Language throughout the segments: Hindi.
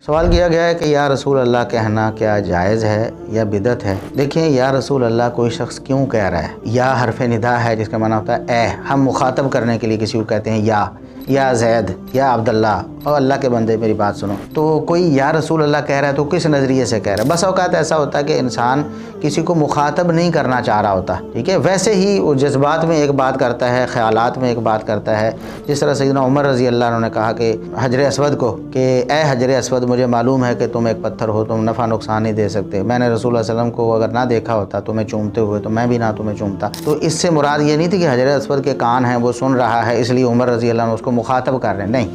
सवाल किया गया है कि या रसूल अल्लाह कहना क्या जायज़ है या बिदअत है। देखिए, या रसूल अल्लाह कोई शख्स क्यों कह रहा है। या हरफ निदा है जिसका माना होता है ए। हम मुखातब करने के लिए किसी को कहते हैं या जैद या अब्दुल्ला, और अल्लाह के बंदे मेरी बात सुनो। तो कोई या रसूल अल्लाह कह रहा है तो किस नज़रिए से कह रहा है। बस औकात ऐसा होता है कि इंसान किसी को मुखातब नहीं करना चाह रहा होता, ठीक है। वैसे ही वो जज्बात में एक बात करता है, ख्यालात में एक बात करता है। जिस तरह सैयदना उमर रज़ी अल्लाह अन्हु ने कहा कि हजर असवद को कि ए हजर असवद, मुझे मालूम है कि तुम एक पत्थर हो, तुम नफ़ा नुकसान नहीं दे सकते। मैंने रसूल सल्लल्लाहु अलैहि वसल्लम को अगर ना देखा होता तुम्हें चूमते हुए तो मैं भी ना तुम्हें चूमता। तो इससे मुराद ये नहीं थी कि हजर असवद के कान हैं, वो सुन रहा है इसलिए उमर रज़ी अल्लाह अन्हु उसको मुखातब कर रहे हैं। नहीं,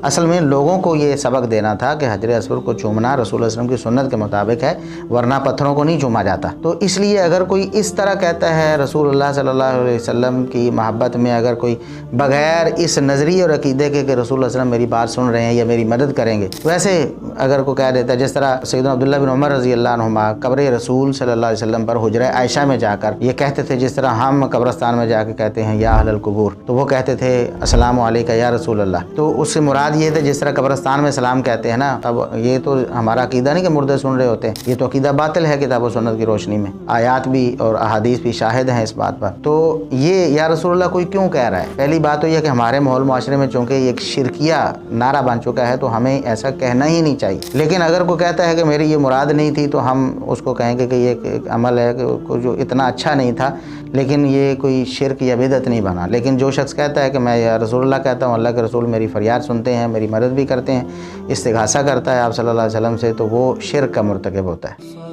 असल में लोगों को ये सबक देना था कि हजर असवद को चूमना रसूल सल्लल्लाहु अलैहि वसल्लम की सुन्नत के मुताबिक है, वरना पत्थरों को नहीं चूमा जाता। तो इसलिए अगर कोई इस तरह कहता है रसूलुल्लाह सल्लल्लाहु अलैहि वसल्लम की मोहब्बत में, अगर कोई बग़ैर इस नज़रिए और अक़ीदे के कि रसूल सल्लल्लाहु अलैहि वसल्लम मेरी बात सुन रहे हैं या मेरी मदद करेंगे, वैसे अगर कोई कह देता है, जिस तरह सैयदना अब्दुल्लाह बिन उमर रज़ी अल्लाह अन्हुमा कब्र रसूल सल्लल्लाहु अलैहि वसल्लम पर हुजरा आयशा में जाकर ये कहते थे, जिस तरह हम कब्रस्तान में जाकर कहते हैं या अहलल कुबूर, तो वो कहते थे अस्सलामु अलैका या रसूल अल्लाह। तो उससे मुराद ये थे जिस तरह कब्रस्तान में सलाम कहते हैं ना। अब ये तो हमारा अकीदा नहीं कि मुर्दे सुन रहे होते हैं, ये तो अकीदा बातिल है किताब व सुन्नत की रोशनी में। आयात भी और अहादीस भी शाहिद हैं इस बात पर। तो ये या रसूल अल्लाह कोई क्यों कह रहा है। पहली बात तो यह कि हमारे माहौल माशरे में चूँकि एक शिरकिया नारा बन चुका है तो हमें ऐसा कहना ही नहीं चाहिए। लेकिन अगर कोई कहता है कि मेरी ये मुराद नहीं थी तो हम उसको कहेंगे कि ये एक अमल है जो इतना अच्छा नहीं था, लेकिन ये कोई शिरक या बिदअत नहीं बना। लेकिन जो शख्स कहता है कि मैं या रसूलुल्लाह कहता हूँ, अल्लाह के रसूल मेरी फरियाद सुनते हैं, मेरी मदद भी करते हैं, इस्तिग़ासा करता है आप सल्लल्लाहु अलैहि वसल्लम से, तो वो शिरक का मुर्तकिब होता है।